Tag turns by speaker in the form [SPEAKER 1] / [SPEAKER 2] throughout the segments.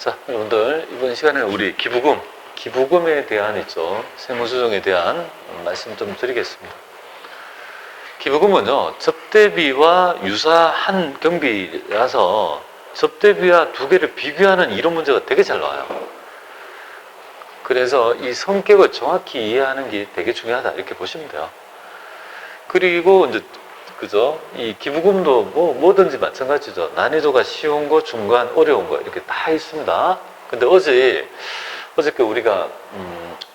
[SPEAKER 1] 자, 여러분들 이번 시간에 우리 기부금에 대한 세무조정에 대한 말씀 좀 드리겠습니다. 기부금은요, 접대비와 유사한 경비라서 접대비와 두 개를 비교하는 이론 문제가 되게 잘 나와요. 그래서 이 성격을 정확히 이해하는 게 되게 중요하다 이렇게 보시면 돼요. 그리고 이제 이 기부금도 뭐든지 마찬가지죠. 난이도가 쉬운 거, 중간, 어려운 거 이렇게 다 있습니다. 근데 어저께 우리가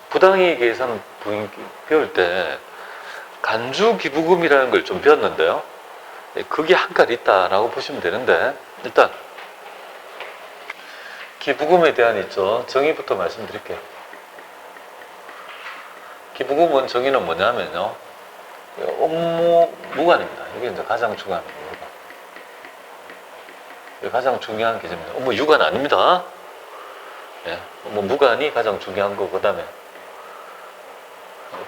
[SPEAKER 1] 부당이익 계산 배울 때 간주 기부금이라는 걸 좀 배웠는데요. 그게 한 가지 있다라고 보시면 되는데, 일단 기부금에 대한 정의부터 말씀드릴게요. 기부금은 정의는 뭐냐면요, 업무 무관입니다. 이게 이제 가장 중요한 겁니다. 이게 가장 중요한 개념입니다. 업무 유관 아닙니다. 예, 업무 무관이 가장 중요한 거. 그 다음에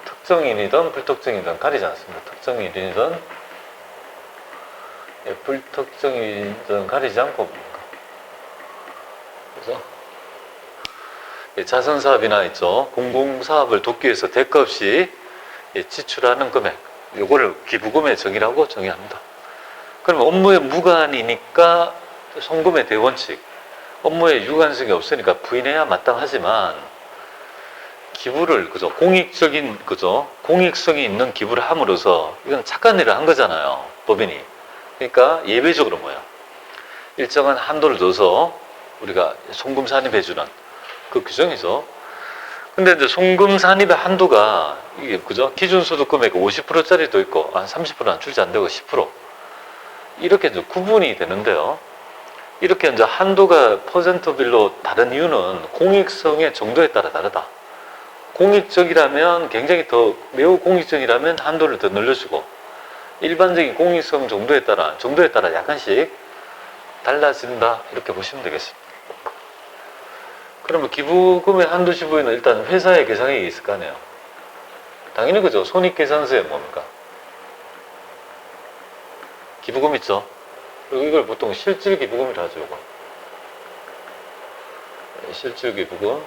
[SPEAKER 1] 특정인이든 불특정인이든 가리지 않습니다. 특정인이든 불특정인이든 가리지 않고 뭡니까? 그래서 자선사업이나 공공사업을 돕기 위해서 대가 없이 지출하는 금액, 요거를 기부금의 정의라고 정의합니다. 그러면 업무의 무관이니까 송금의 대원칙, 업무의 유관성이 없으니까 부인해야 마땅하지만, 기부를 공익성이 있는 기부를 함으로써 이건 착한 일을 한 거잖아요, 법인이. 그러니까 예외적으로 일정한 한도를 둬서 우리가 송금 산입해주는 그 규정이죠. 근데 이제 송금 산입의 한도가 이게 기준소득 금액 50%짜리도 있고 한 30%는 출제 안 되고 10% 이렇게 이제 구분이 되는데요. 이렇게 이제 한도가 퍼센트별로 다른 이유는 공익성의 정도에 따라 다르다. 공익적이라면 굉장히 매우 공익적이라면 한도를 더 늘려주고, 일반적인 공익성 정도에 따라 약간씩 달라진다 이렇게 보시면 되겠습니다. 그러면 기부금의 한도 지부에는 일단 회사의 계상액이 있을 거 아니에요. 당연히 손익계산서에 뭡니까? 기부금 있죠? 그리고 이걸 보통 실질기부금이라 하죠, 이거. 실질기부금.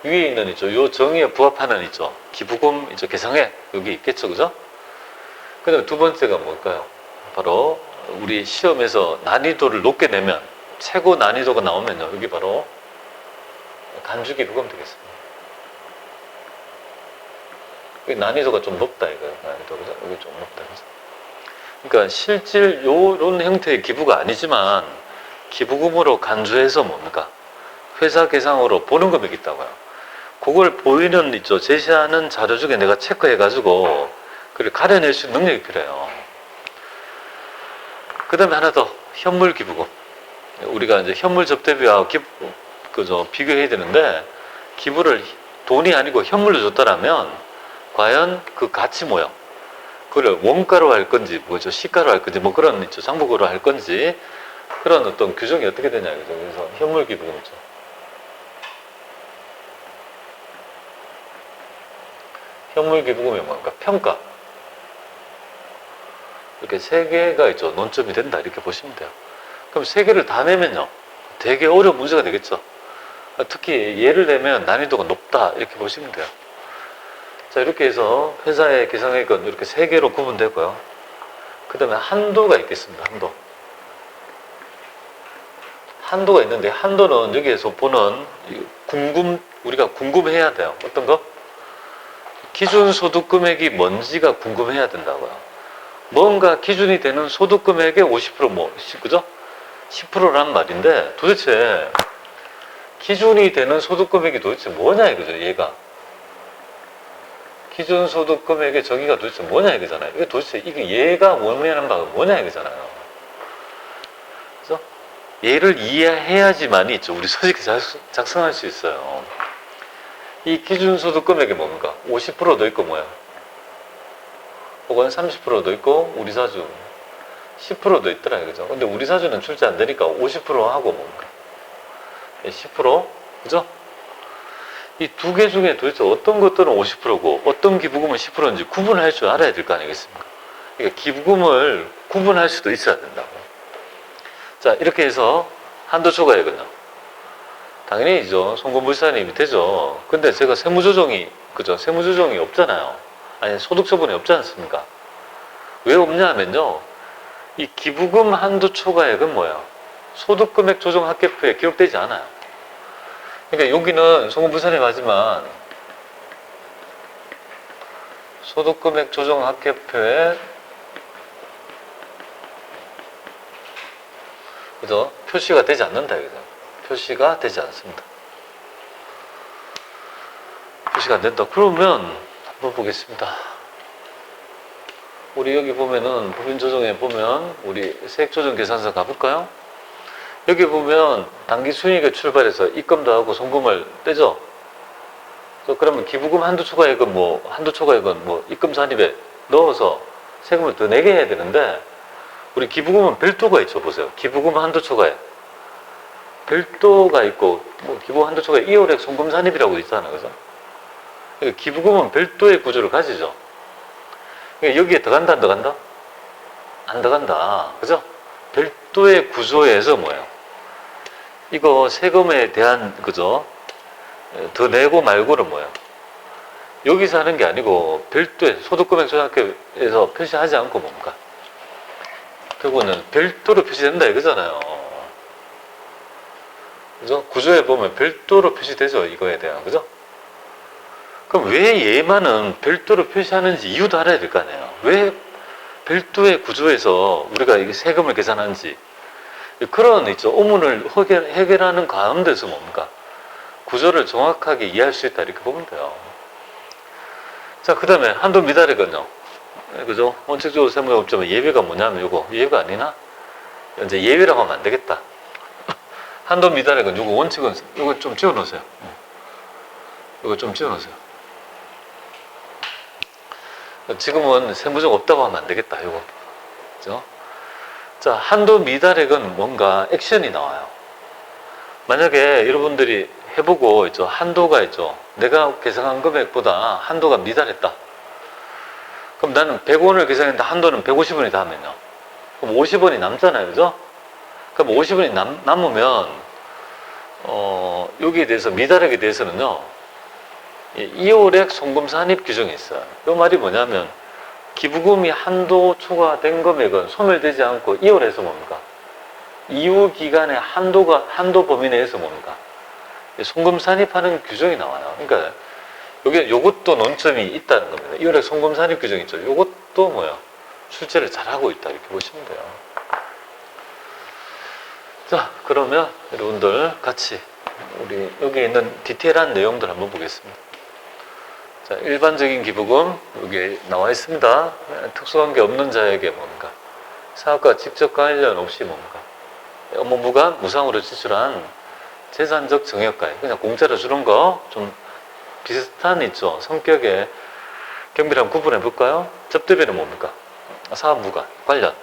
[SPEAKER 1] 위에 있는 요 정의에 부합하는 기부금 계상액 여기 있겠죠, 그죠? 그 다음에 두 번째가 뭘까요? 바로 우리 시험에서 난이도를 높게 내면, 최고 난이도가 나오면요, 여기 바로 간주기부금 되겠습니다. 난이도가 좀 높다 이거예요. 난이도가 여기 좀 높다. 그러니까 실질 요런 형태의 기부가 아니지만 기부금으로 간주해서 뭡니까? 회사 계상으로 보는 금액이 있다고요. 그걸 보이는 제시하는 자료 중에 내가 체크해가지고 그걸 가려낼 수 있는 능력이 필요해요. 그 다음에 하나 더, 현물 기부금. 우리가 이제 현물 접대비와 비교해야 되는데, 기부를 돈이 아니고 현물로 줬다라면 과연 그 가치 모형, 그걸 원가로 할 건지 시가로 할 건지 그런 장부고로 할 건지, 그런 어떤 규정이 어떻게 되냐 이거죠. 그래서 현물 기부금이죠. 현물 기부금이 뭔가 평가. 이렇게 세 개가 논점이 된다 이렇게 보시면 돼요. 그럼 세 개를 다 내면요, 되게 어려운 문제가 되겠죠. 특히 예를 내면 난이도가 높다 이렇게 보시면 돼요. 자, 이렇게 해서 회사의 계상액은 이렇게 세 개로 구분되고요. 그 다음에 한도가 있겠습니다. 한도가 있는데, 한도는 여기에서 보는 우리가 궁금해야 돼요. 어떤 거? 기준 소득 금액이 뭔지가 궁금해야 된다고요. 뭔가 기준이 되는 소득 금액의 50% 그죠? 10%라는 말인데, 도대체 기준이 되는 소득 금액이 도대체 뭐냐 이거죠, 얘가. 기준 소득 금액의 정의가 도대체 뭐냐 이거잖아요. 이게 도대체 얘가 의미하는 바가 뭐냐 이거잖아요. 그래서 얘를 이해해야지만이 우리 서식이 작성할 수 있어요. 이 기준 소득 금액이 뭡니까? 50%도 있고 혹은 30%도 있고, 우리 사주 10%도 있더라 이거죠. 근데 우리 사주는 출제 안 되니까 50% 하고 뭡니까? 10%? 그죠? 이 두 개 중에 도대체 어떤 것들은 50%고 어떤 기부금은 10%인지 구분할 줄 알아야 될 거 아니겠습니까? 그러니까 기부금을 구분할 수도 있어야 된다고. 자, 이렇게 해서 한도 초과액은요? 당연히죠. 송금물산이 밑에죠. 근데 제가 세무조정이, 그죠? 세무조정이 없잖아요. 아니, 소득처분이 없지 않습니까? 왜 없냐 하면요. 이 기부금 한도 초과액은 뭐예요? 소득금액 조정 합계표에 기록되지 않아요. 그러니까 여기는 송금물산이 맞지만 소득금액 조정 합계표에 그죠? 표시가 되지 않는다, 그죠? 표시가 되지 않습니다. 표시가 안 된다. 그러면 한번 보겠습니다. 우리 여기 보면은 법인 조정에 보면 우리 세액조정 계산서 가볼까요? 여기 보면 단기 순이익에 출발해서 입금도 하고 송금을 떼죠. 그러면 기부금 한도 초과액은 입금 잔입에 넣어서 세금을 더 내게 해야 되는데 우리 기부금은 별도가 있죠. 보세요. 기부금 한도 초과액 별도가 있고 기부 한도 초과액 2월액 송금 잔입이라고 있잖아요. 그죠? 그러니까 기부금은 별도의 구조를 가지죠. 그러니까 여기에 들어간다 안 들어간다? 안 들어간다. 그죠? 별도의 구조에서 뭐예요? 이거 세금에 대한 그죠? 더 내고 말고는 뭐예요? 여기서 하는 게 아니고 별도의 소득금액 조정학교에서 표시하지 않고 뭡니까? 결국은 별도로 표시된다 이거잖아요. 그죠? 구조에 보면 별도로 표시되죠. 이거에 대한 그죠? 그럼 왜 얘만은 별도로 표시하는지 이유도 알아야 될 거 아니에요. 왜 별도의 구조에서 우리가 이게 세금을 계산하는지 그런 있죠. 의문을 해결하는 가운데서 뭡니까? 구조를 정확하게 이해할 수 있다 이렇게 보면 돼요. 자, 그 다음에 한도 미달액은요. 그죠? 원칙적으로 세무가 없지만 예외가 뭐냐면 요거 예외가 아니나? 이제 예외라고 하면 안 되겠다. 한도 미달액은 요거 원칙은 요거 좀 지워 놓으세요. 요거 좀 지워 놓으세요. 지금은 세무적 없다고 하면 안 되겠다. 요거. 그죠? 자, 한도 미달액은 뭔가 액션이 나와요. 만약에 여러분들이 해보고 있죠. 한도가 있죠. 내가 계산한 금액보다 한도가 미달했다. 그럼 나는 100원을 계산했는데 한도는 150원이 닿으면요. 그럼 50원이 남잖아요. 그죠? 그럼 50원이 남으면, 여기에 대해서 미달액에 대해서는요. 2월액 송금 산입 규정이 있어요. 이 말이 뭐냐면, 기부금이 한도 초과된 금액은 소멸되지 않고 2월에서 뭡니까? 이후 기간의 한도 범위 내에서 뭡니까? 송금 산입하는 규정이 나와요. 그러니까 요것도 논점이 있다는 겁니다. 2월에 송금 산입 규정 있죠. 요것도 뭐야? 출제를 잘하고 있다 이렇게 보시면 돼요. 자, 그러면 여러분들 같이 우리 여기 있는 디테일한 내용들 한번 보겠습니다. 자, 일반적인 기부금 여기 나와 있습니다. 특수관계 없는 자에게 뭡니까? 사업과 직접 관련 없이 뭡니까? 업무부가 무상으로 지출한 재산적 증여가액, 그냥 공짜로 주는 거 좀 비슷한 있죠. 성격의 경비를 구분해 볼까요? 접대비는 뭡니까? 사업무관 관련.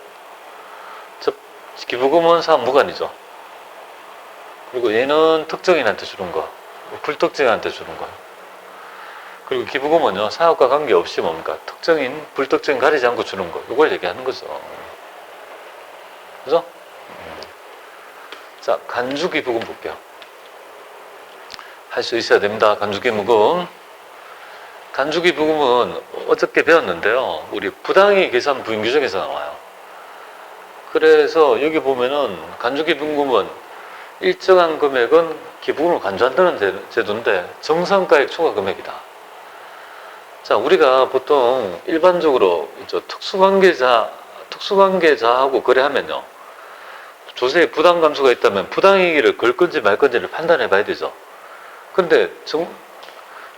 [SPEAKER 1] 기부금은 사업무관이죠. 그리고 얘는 특정인한테 주는 거, 불특정인한테 주는 거. 그리고 기부금은요, 사업과 관계없이 뭡니까? 특정인, 불특정인 가리지 않고 주는 거. 이걸 얘기하는 거죠. 그죠? 자, 간주기부금 볼게요. 할 수 있어야 됩니다. 간주기부금. 간주기부금은 어저께 배웠는데요. 우리 부당이익 계산 부인 규정에서 나와요. 그래서 여기 보면은 간주기부금은 일정한 금액은 기부금을 간주한다는 제도인데 정상가액 초과 금액이다. 자, 우리가 보통 일반적으로 특수관계자하고 거래하면요. 조세에 부당 감소가 있다면 부당이익을 걸 건지 말 건지를 판단해 봐야 되죠. 근데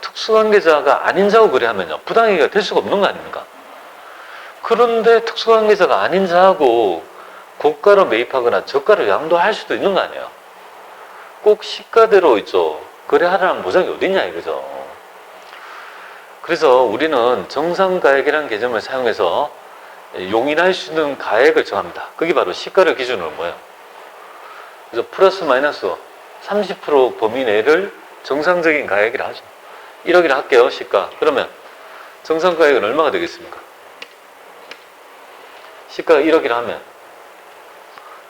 [SPEAKER 1] 특수관계자가 아닌 자하고 거래하면요. 부당이익이 될 수가 없는 거 아닙니까? 그런데 특수관계자가 아닌 자하고 고가로 매입하거나 저가로 양도할 수도 있는 거 아니에요. 꼭 시가대로 있죠. 거래하라는 보장이 어딨냐 이거죠. 그래서 우리는 정상가액이라는 개념을 사용해서 용인할 수 있는 가액을 정합니다. 그게 바로 시가를 기준으로 뭐예요? 그래서 플러스 마이너스 30% 범위 내를 정상적인 가액이라 하죠. 1억이라 할게요, 시가. 그러면 정상가액은 얼마가 되겠습니까? 시가가 1억이라 하면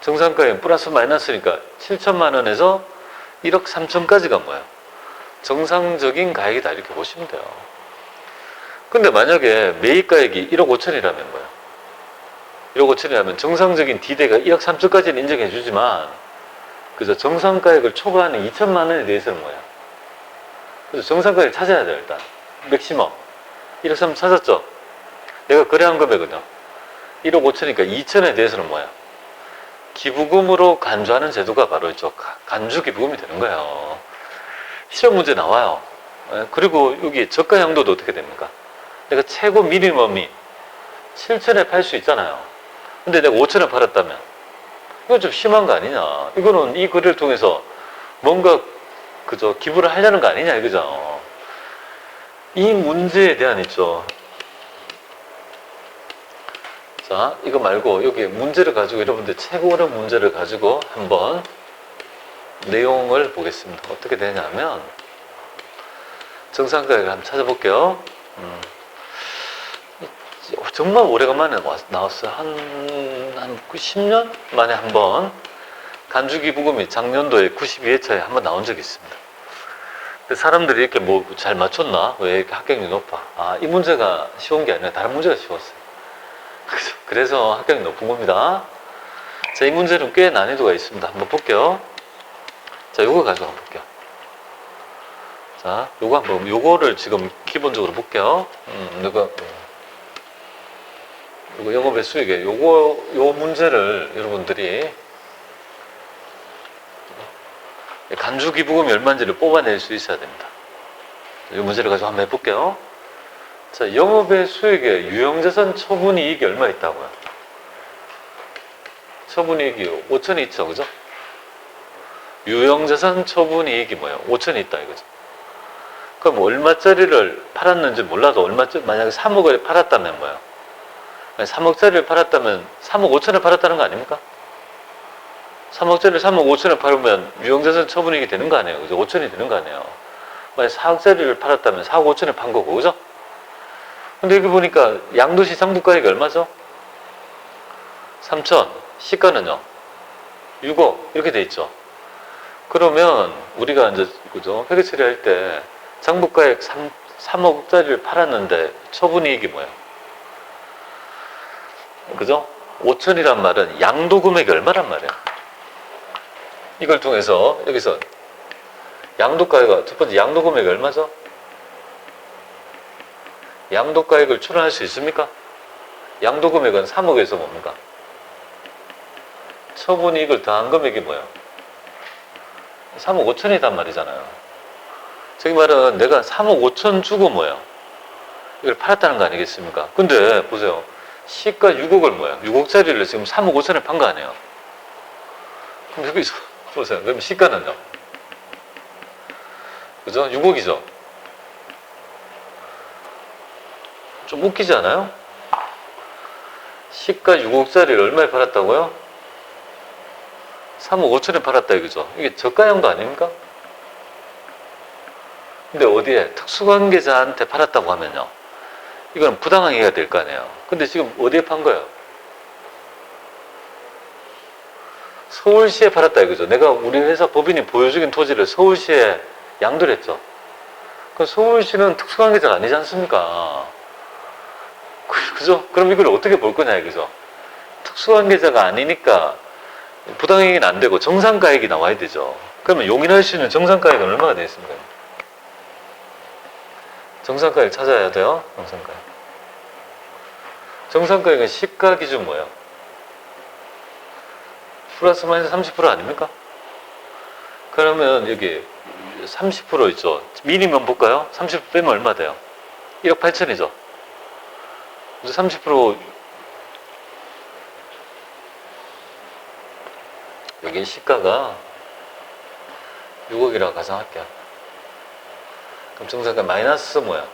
[SPEAKER 1] 정상가액 플러스 마이너스니까 7천만 원에서 1억 3천까지가 뭐야? 정상적인 가액이다 이렇게 보시면 돼요. 근데 만약에 매입가액이 1억 5천이라면 뭐야? 1억 5천이라면 정상적인 D대가 1억 3천까지는 인정해 주지만 그래서 정상가액을 초과하는 2천만 원에 대해서는 뭐야? 그래서 정상가액 찾아야 돼요. 일단 맥시멈 1억 3천 찾았죠? 내가 거래한 금액은요 1억 5천이니까 2천에 대해서는 뭐야? 기부금으로 간주하는 제도가 바로 있죠. 간주 기부금이 되는 거예요. 실험 문제 나와요. 그리고 여기 저가 양도도 어떻게 됩니까? 내가 최고 미니멈이 7천에 팔 수 있잖아요. 근데 내가 5천에 팔았다면 이건 좀 심한 거 아니냐? 이거는 이 거래를 통해서 뭔가 그저 기부를 하려는 거 아니냐 이거죠. 이 문제에 대한 있죠. 자, 이거 말고 여기 문제를 가지고 여러분들 최고 어려운 문제를 가지고 한번 내용을 보겠습니다. 어떻게 되냐면 정상가액을 한번 찾아볼게요. 정말 오래간만에 나왔어요. 한 10년 만에 한번 간주기부금이 작년도에 92회차에 한번 나온 적이 있습니다. 근데 사람들이 이렇게 뭐 잘 맞췄나? 왜 이렇게 합격률이 높아? 아, 이 문제가 쉬운 게 아니라 다른 문제가 쉬웠어요. 그래서 합격이 높은 겁니다. 자, 이 문제는 꽤 난이도가 있습니다. 한번 볼게요. 자, 요거 가지고 한번 볼게요. 자, 요거 한번, 요거를 지금 기본적으로 볼게요. 요거 영업의 수익에, 요 문제를 여러분들이 간주기부금이 얼마인지를 뽑아낼 수 있어야 됩니다. 이 문제를 가지고 한번 해볼게요. 자, 영업의 수익에 유형자산 처분이익이 얼마 있다고요? 처분이익이 5천이 있죠, 그죠? 유형자산 처분이익이 뭐예요? 5천이 있다 이거죠. 그럼 얼마짜리를 팔았는지 몰라도 만약에 3억을 팔았다면 뭐예요? 3억짜리를 팔았다면 3억 5천을 팔았다는 거 아닙니까? 3억짜리를 3억 5천을 팔으면 유형자산 처분이익이 되는 거 아니에요? 그죠? 5천이 되는 거 아니에요? 만약 4억짜리를 팔았다면 4억 5천을 판 거고, 그죠? 근데 여기 보니까 양도시 상부가액이 얼마죠? 3천. 시가는요? 6억. 이렇게 돼 있죠. 그러면 우리가 이제, 그죠? 회계 처리할 때 장부가액 3억짜리를 팔았는데 처분이익이 뭐예요? 그죠? 5천이란 말은 양도금액이 얼마란 말이에요? 이걸 통해서 여기서 양도가액, 첫 번째 양도금액이 얼마죠? 양도가액을 추론할 수 있습니까? 양도금액은 3억에서 뭡니까? 처분이익을 더한 금액이 뭐예요? 3억 5천이란 말이잖아요. 저기 말은 내가 3억 5천 주고 뭐예요? 이걸 팔았다는 거 아니겠습니까? 근데 보세요. 시가 6억을 뭐예요? 6억짜리를 지금 3억 5천에 판 거 아니에요? 그럼 여기서 보세요. 그럼 시가는요? 그죠? 6억이죠? 좀 웃기지 않아요? 시가 6억짜리를 얼마에 팔았다고요? 3억 5천에 팔았다 이거죠? 이게 저가형도 아닙니까? 근데 어디에 특수관계자한테 팔았다고 하면요, 이건 부당항해가 될 거 아니에요. 근데 지금 어디에 판 거예요? 서울시에 팔았다 이거죠. 내가 우리 회사 법인이 보유적인 토지를 서울시에 양도를 했죠. 그럼 서울시는 특수관계자가 아니지 않습니까? 그죠? 그럼 이걸 어떻게 볼 거냐 이거죠. 특수관계자가 아니니까 부당행위는 안 되고 정상가액이 나와야 되죠. 그러면 용인할 수 있는 정상가액은 얼마가 되겠습니까? 정상가액 찾아야 돼요. 정상가액. 정상가액은 시가 기준 뭐예요? 플러스 마이너스 30% 아닙니까? 그러면 여기 30% 있죠. 미니멈 볼까요? 30% 빼면 얼마 돼요? 1억 8천이죠. 그래서 30% 여기 시가가 6억이라고 가정할게요. 그럼 정상가 마이너스 뭐야?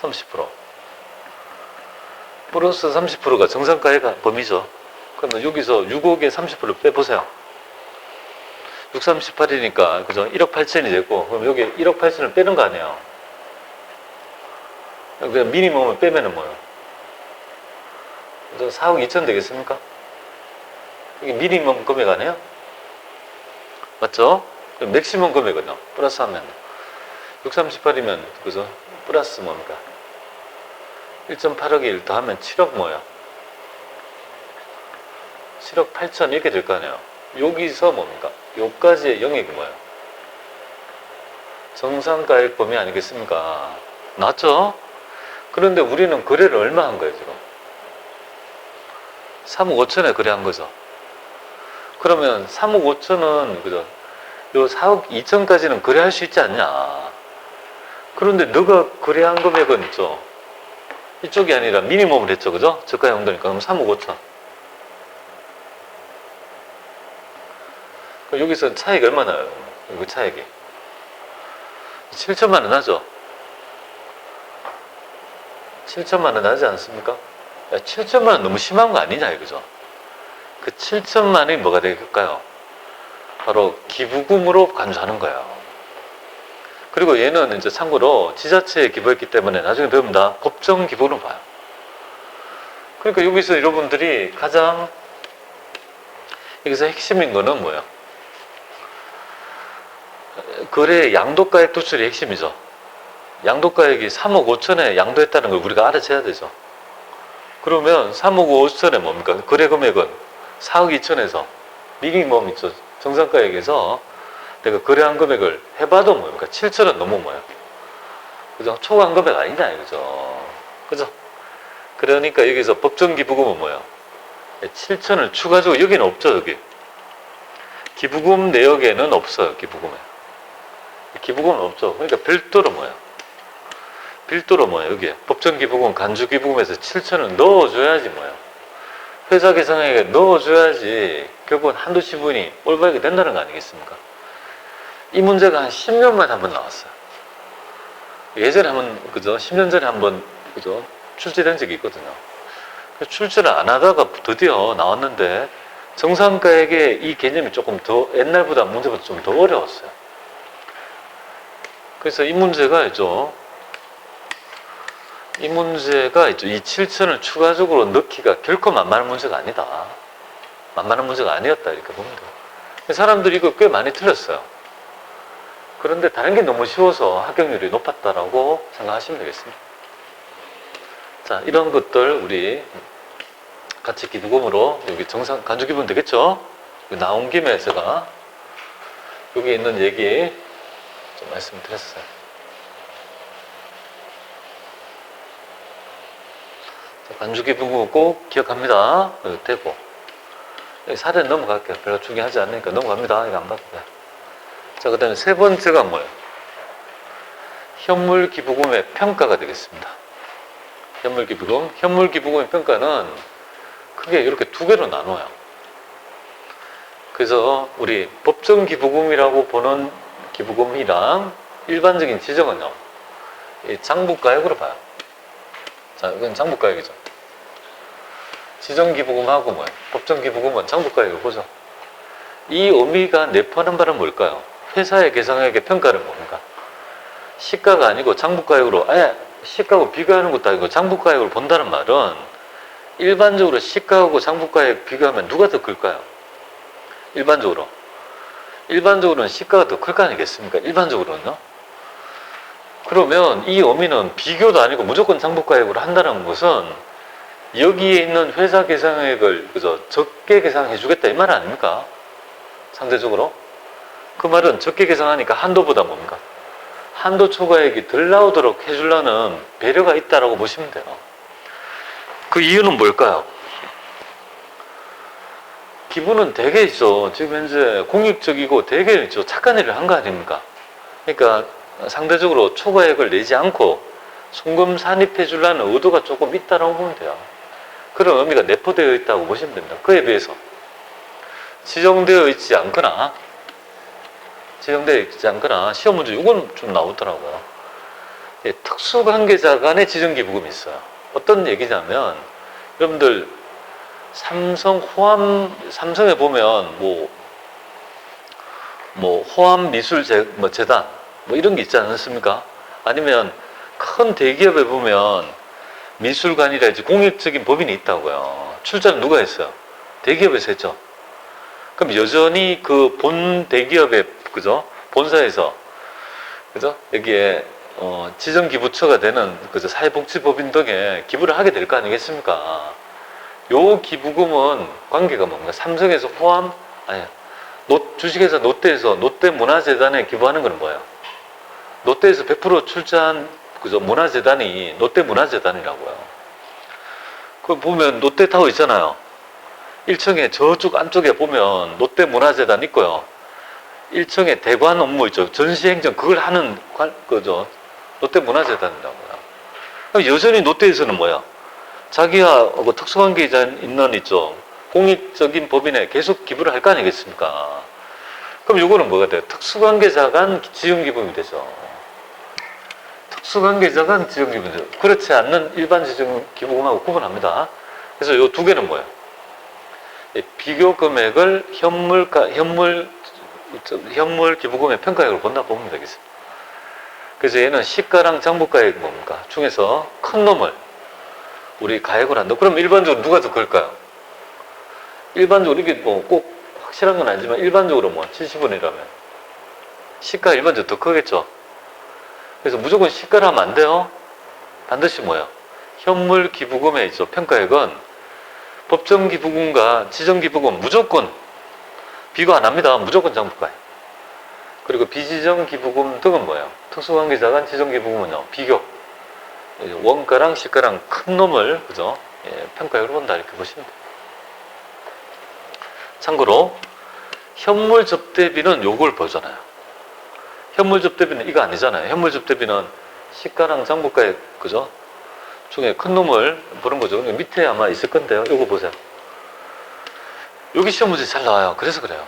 [SPEAKER 1] 30%. 플러스 30%가 정상가의 범위죠. 그러면 여기서 6억에 30%를 빼보세요. 6, 38이니까, 그죠? 1억 8천이 되고, 그럼 여기 1억 8천을 빼는 거 아니에요? 그냥 미니멈을 빼면은 뭐예요? 4억 2천 되겠습니까? 이게 미니멈 금액 아니에요? 맞죠? 맥시멈 금액은요? 플러스 하면 638이면 그죠? 플러스 뭡니까? 1.8억이 더하면 7억 뭐예요? 7억 8천 이렇게 될 거 아니에요? 여기서 뭡니까? 요까지의 영역이 뭐예요? 정상가액 범위 아니겠습니까? 맞죠? 그런데 우리는 거래를 얼마 한 거예요, 지금? 3억 5천에 거래한 거죠. 그러면 3억 5천은, 그죠? 요 4억 2천까지는 거래할 수 있지 않냐? 그런데 너가 거래한 금액은 있죠? 이쪽이 아니라 미니멈을 했죠, 그죠? 저가 용도니까. 그럼 3억 5천. 그럼 여기서 차익이 얼마 나요? 이거 차익이. 7천만 원 하죠? 7천만 원 하지 않습니까? 야, 7천만 원 너무 심한 거 아니냐, 이거죠? 그 7천만 원이 뭐가 될까요? 바로 기부금으로 간주하는 거예요. 그리고 얘는 이제 참고로 지자체에 기부했기 때문에 나중에 배웁니다. 법정 기부로 봐요. 그러니까 여기서 여러분들이 가장 여기서 핵심인 거는 뭐예요? 거래 양도가액 도출이 핵심이죠. 양도가액이 3억 5천에 양도했다는 걸 우리가 알아채야 되죠. 그러면 3억 5천에 뭡니까? 거래 금액은 4억 2천에서 미니멈 있죠. 정상가액에서 내가 거래한 금액을 해봐도 뭡니까? 7천은 너무 뭐예요? 그죠? 초과한 금액 아니냐, 이거죠. 그죠? 그러니까 여기서 법정기부금은 뭐예요? 7천을 추가적으로 여기는 없죠, 여기. 기부금 내역에는 없어요, 기부금에. 기부금은 없죠. 그러니까 별도로 뭐예요? 별도로 뭐예요? 여기에 법정기부금, 간주기부금에서 7천을 넣어줘야지 뭐예요? 회사 계상액에 넣어줘야지 결국은 한도 지분이 올바르게 된다는 거 아니겠습니까? 이 문제가 한 10년만에 한 번 나왔어요. 예전에 한번, 그죠? 10년 전에 한번, 그죠? 출제된 적이 있거든요. 출제를 안 하다가 드디어 나왔는데, 정상가액의 이 개념이 조금 더, 옛날보다 문제보다 좀 더 어려웠어요. 그래서 이 문제가 있죠. 이 7천을 추가적으로 넣기가 결코 만만한 문제가 아니다. 만만한 문제가 아니었다. 이렇게 봅니다. 사람들이 이거 꽤 많이 틀렸어요. 그런데 다른 게 너무 쉬워서 합격률이 높았다라고 생각하시면 되겠습니다. 자, 이런 것들 우리 같이 기부금으로 여기 정상 간주기부금 되겠죠? 나온 김에 제가 여기 있는 얘기 좀 말씀드렸어요. 간주기부금 꼭 기억합니다. 여기 되고 여기 사례는 넘어갈게요. 별로 중요하지 않으니까 넘어갑니다. 이거 안 봐도 돼요. 자, 그 다음에 세 번째가 뭐예요? 현물기부금의 평가가 되겠습니다. 현물기부금. 현물기부금의 평가는 크게 이렇게 두 개로 나눠요. 그래서 우리 법정기부금이라고 보는 기부금이랑 일반적인 지정은요, 이 장부가액으로 봐요. 자, 이건 장부가액이죠. 지정기부금하고 뭐예요? 법정기부금은 장부가액을 보죠. 이 의미가 내포하는 바는 뭘까요? 회사의 계상액의 평가를 뭡니까? 시가가 아니고 장부가액으로, 아예 시가하고 비교하는 것도 아니고 장부가액을 본다는 말은 일반적으로 시가하고 장부가액 비교하면 누가 더 클까요? 일반적으로는 시가가 더 클 거 아니겠습니까? 일반적으로는요. 그러면 이 의미는 비교도 아니고 무조건 장부가액으로 한다는 것은 여기에 있는 회사 계상액을 그저 적게 계상해 주겠다 이 말 아닙니까? 상대적으로. 그 말은 적게 계상하니까 한도보다 뭡니까? 한도 초과액이 덜 나오도록 해주려는 배려가 있다라고 보시면 돼요. 그 이유는 뭘까요? 기부는 되게 있죠. 지금 현재 공익적이고 되게 있죠. 착한 일을 한 거 아닙니까? 그러니까 상대적으로 초과액을 내지 않고 송금 산입해 주려는 의도가 조금 있다라고 보면 돼요. 그런 의미가 내포되어 있다고 보시면 됩니다. 그에 비해서 지정되어 있지 않거나 시험 문제 이건 좀 나오더라고요. 예, 특수관계자 간의 지정기부금이 있어요. 어떤 얘기냐면 여러분들 삼성에 보면 호암미술재단 이런 게 있지 않습니까? 아니면 큰 대기업에 보면 미술관이라든지 공익적인 법인이 있다고요. 출자는 누가 했어요? 대기업에서 했죠. 그럼 여전히 그 본 대기업의, 그죠? 본사에서, 그죠? 여기에, 지정기부처가 되는, 그죠? 사회복지법인 등에 기부를 하게 될 거 아니겠습니까? 요 기부금은 관계가 뭡니까? 삼성에서 포함, 아니, 주식회사 롯데에서 롯데문화재단에 기부하는 거는 뭐예요? 롯데에서 100% 출자한, 그죠? 문화재단이 롯데문화재단이라고요. 그 보면 롯데타워 있잖아요. 1층에 저쪽 안쪽에 보면 롯데문화재단 있고요. 1층에 대관 업무 있죠. 전시행정 그걸 하는 그죠. 롯데문화재단이라고요. 그럼 여전히 롯데에서는 뭐야? 자기야 특수관계자 있는 있죠. 공익적인 법인에 계속 기부를 할 거 아니겠습니까? 그럼 이거는 뭐가 돼요? 특수관계자 간 지정기부금이 되죠. 특수관계자 간 지정기부금. 그렇지 않는 일반 지정기부금하고 구분합니다. 그래서 이 두 개는 뭐예요? 비교 금액을 현물 기부금의 평가액으로 본다 보면 되겠습니다. 그래서 얘는 시가랑 장부가액 뭡니까? 중에서 큰 놈을 우리 가액을 한다. 그럼 일반적으로 누가 더 클까요? 일반적으로 이게 뭐 꼭 확실한 건 아니지만 일반적으로 뭐 70원이라면 시가 일반적으로 더 크겠죠. 그래서 무조건 시가를 하면 안 돼요. 반드시 뭐예요? 현물 기부금에 있죠. 평가액은 법정 기부금과 지정 기부금 무조건 비교 안 합니다. 무조건 장부가액. 그리고 비지정 기부금 등은 뭐예요? 특수관계자 간 지정 기부금은요. 비교. 원가랑 시가랑 큰 놈을 그죠? 평가액으로 본다 이렇게 보시면 돼요. 참고로 현물 접대비는 요걸 보잖아요. 현물 접대비는 이거 아니잖아요. 현물 접대비는 시가랑 장부가액 그죠? 중에 큰 놈을 보는 거죠. 밑에 아마 있을 건데요. 요거 보세요. 여기 시험 문제 잘 나와요. 그래서 그래요.